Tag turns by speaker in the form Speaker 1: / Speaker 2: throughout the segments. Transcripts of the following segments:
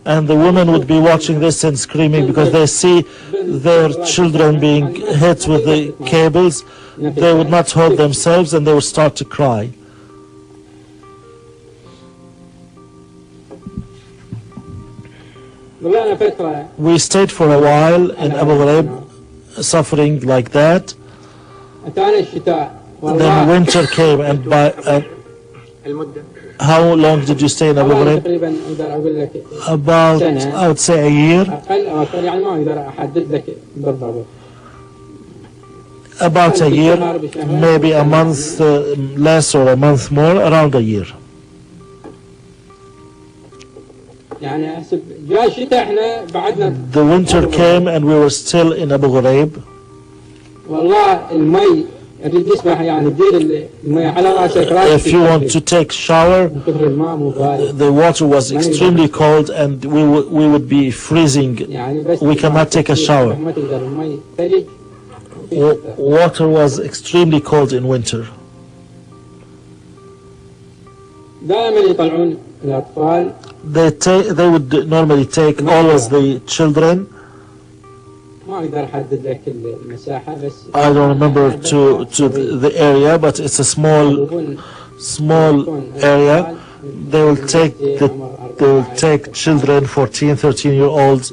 Speaker 1: and the women would be watching this and screaming because they see their children being hit with the cables. They would not hold themselves and they would start to cry. We stayed for a while in Abu Ghraib, suffering like that. Then winter came, and how long did you stay in Abu Ghraib? About, I would say, a year. About a year, maybe a month less or a month more, around a year. The winter came and we were still in Abu Ghraib. If you want to take shower, the water was extremely cold and we would be freezing. We cannot take a shower. Water was extremely cold in winter. They would normally take always the children. I don't remember to the area, but it's a small area. They will take children, 14, 13-year-olds,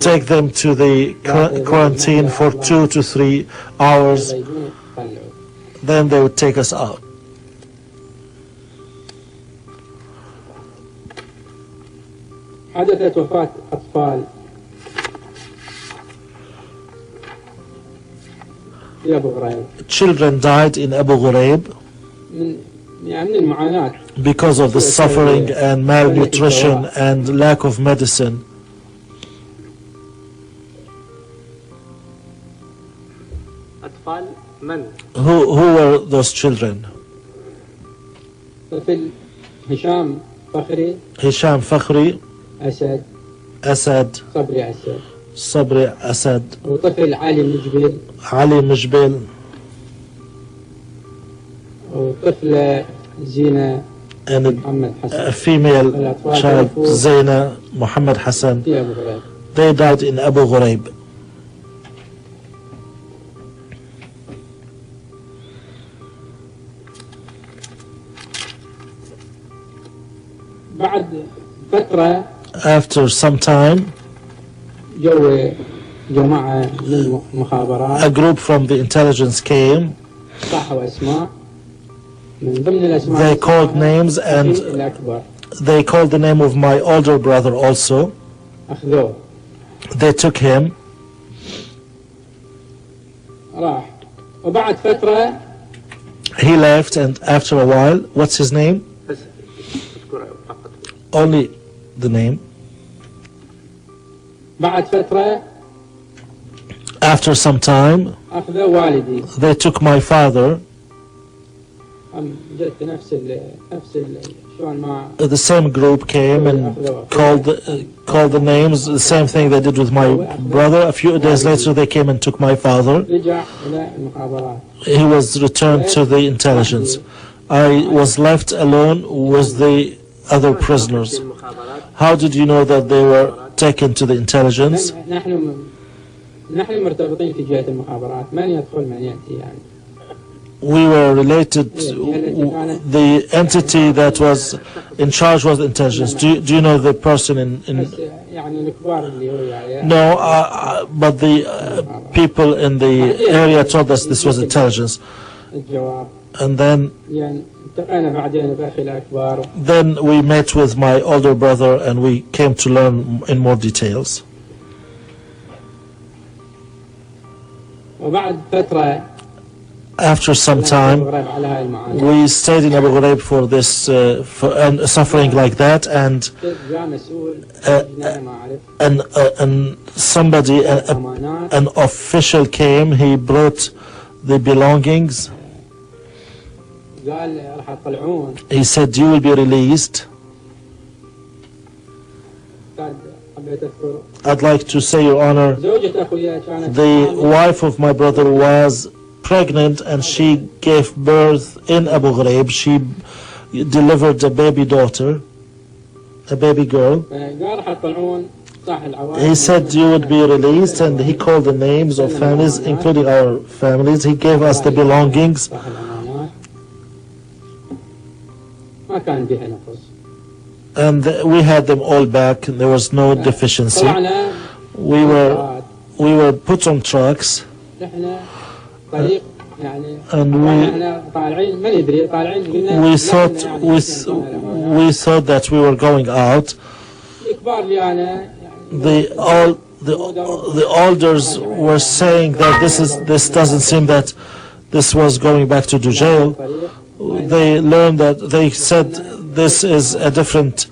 Speaker 1: take them to the quarantine for 2 to 3 hours. Then they would take us out.
Speaker 2: حدثت وفاة أطفال في أبو غريب.
Speaker 1: Children died in Abu Ghraib because of the suffering and malnutrition and lack of medicine.
Speaker 2: أطفال من؟
Speaker 1: Who were those children?
Speaker 2: طفل هشام فخري.
Speaker 1: Hisham Fakhri.
Speaker 2: أسد
Speaker 1: صبري أسد
Speaker 2: وطفل
Speaker 1: علي مجبل
Speaker 2: وطفلة زينة
Speaker 1: and
Speaker 2: محمد حسن.
Speaker 1: a female child Zaina Muhammad Hassan. They died in Abu Ghraib.
Speaker 2: بعد فترة
Speaker 1: After some time, a group from the intelligence came. They called names and they called the name of my older brother also. They took him. He left, and after a while, what's his name? Only the name. After some time, they took my father. The same group came and called the names, the same thing they did with my brother. A few days later, they came and took my father. He was returned to the intelligence. I was left alone with the other prisoners. How did you know that they were taken to the intelligence? We were related. The entity that was in charge was the intelligence. Do you know the person in No, but the people in the area told us this was intelligence. And then we met with my older brother and we came to learn in more details. After some time, we stayed in Abu Ghraib for this and suffering like that, and somebody, an official came. He brought the belongings. He said, "You will be released." I'd like to say, Your Honor, the wife of my brother was pregnant and she gave birth in Abu Ghraib. She delivered a baby daughter, a baby girl.
Speaker 2: قال راح يطلعون صاح العوائل.
Speaker 1: He said you would be released, and he called the names of families, including our families. He gave us the belongings.
Speaker 2: صاح الأمانات. ما كان بها نقص.
Speaker 1: And we had them all back, and there was no deficiency.
Speaker 2: طلعنا
Speaker 1: We were put on trucks,
Speaker 2: نحن طريق يعني
Speaker 1: and
Speaker 2: احنا طالعين ما ندري طالعين قلنا
Speaker 1: we thought that we were going out.
Speaker 2: الكبار اللي انا
Speaker 1: The elders were saying that this doesn't seem that this was going back to the jail. They learned that they said this is a different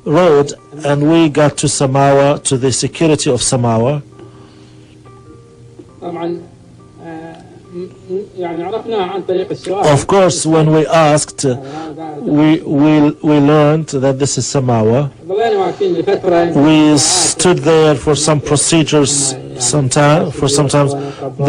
Speaker 1: road, and we got to Samawa, to the security of Samawa.
Speaker 2: طبعا يعني عرفناها عن طريق السؤال.
Speaker 1: Of course, when we asked, we learned that this is Samawa.
Speaker 2: ضلينا واقفين لفترة.
Speaker 1: We stood there for some procedures. Sometimes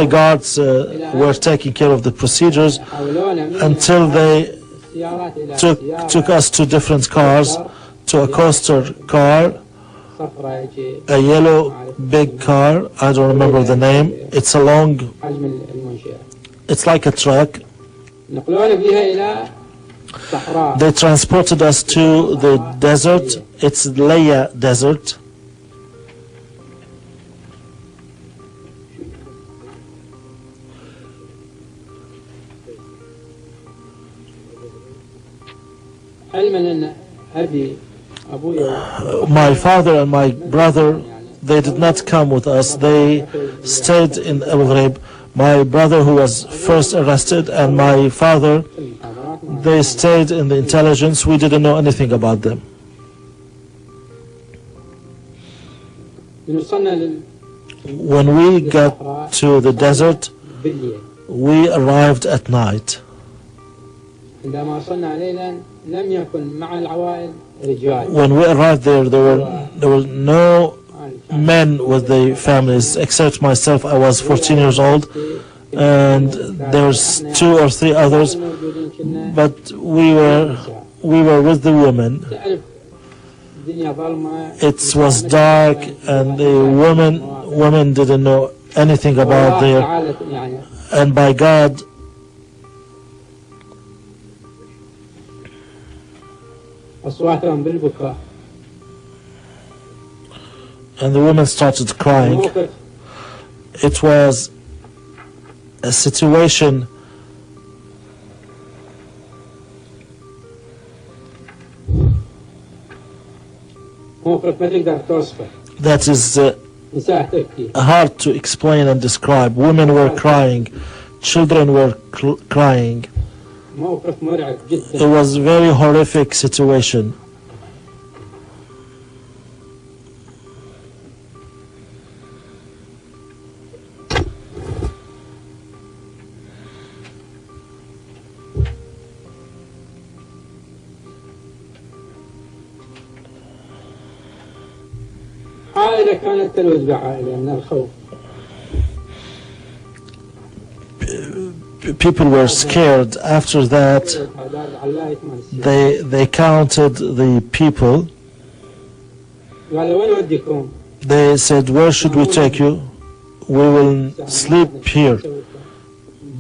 Speaker 1: the guards were taking care of the procedures until they took us to different cars, to a coaster car, a yellow big car. I don't remember the name. It's a long.
Speaker 2: حجم المنشأة.
Speaker 1: It's like a truck.
Speaker 2: نقلونا بها إلى صحراء.
Speaker 1: They transported us to the desert. It's Leia Desert.
Speaker 2: علما أن أبي أبويا
Speaker 1: My father and my brother, they did not come with us. They stayed in Abu Ghraib. My brother, who was first arrested, and my father, they stayed in the intelligence. We didn't know anything about them. When we got to the desert, we arrived at night.
Speaker 2: عندما وصلنا ليلا لم يكن مع العوائل رجال.
Speaker 1: When we arrived there were no men with the families except myself. I was 14 years old, and there's 2 or 3 others, but we were with the women. It was dark, and the women didn't know anything about their, and by God,
Speaker 2: أصواتهم بالبكاء.
Speaker 1: and the women started crying. It was a situation
Speaker 2: موقف ما تقدر توصفه.
Speaker 1: that is
Speaker 2: نساء تبكي.
Speaker 1: hard to explain and describe. Women were crying, children were crying.
Speaker 2: موقف مرعب جدا.
Speaker 1: It was a very horrific situation.
Speaker 2: عائلة كانت تلوث بعائلة من الخوف.
Speaker 1: People were scared. After that, they counted the people.
Speaker 2: قالوا وين وديكم؟
Speaker 1: They said, where should we take you? We will sleep here,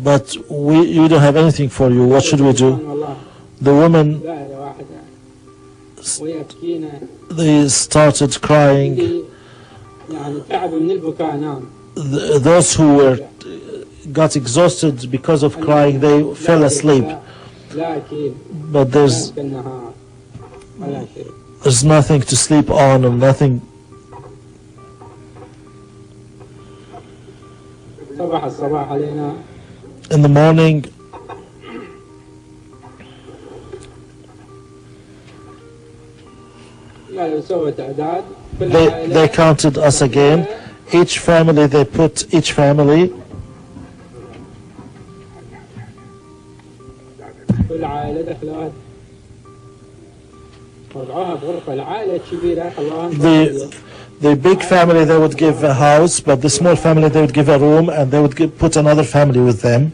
Speaker 1: but you don't have anything for you. What should we do? The women, they started crying.
Speaker 2: يعني تعبوا من البكاء نام.
Speaker 1: Those who got exhausted because of crying, they fell asleep. But there's nothing to sleep on, and nothing.
Speaker 2: صباح الصباح علينا.
Speaker 1: In the morning,
Speaker 2: قالوا سووا تعداد.
Speaker 1: they counted us again. Each family, they put each family.
Speaker 2: كل عائلة دخلت وضعوها بغرفة. العائلة الكبيرة خلاهم.
Speaker 1: The big family, they would give a house, but the small family, they would give a room, and they would put another family with them.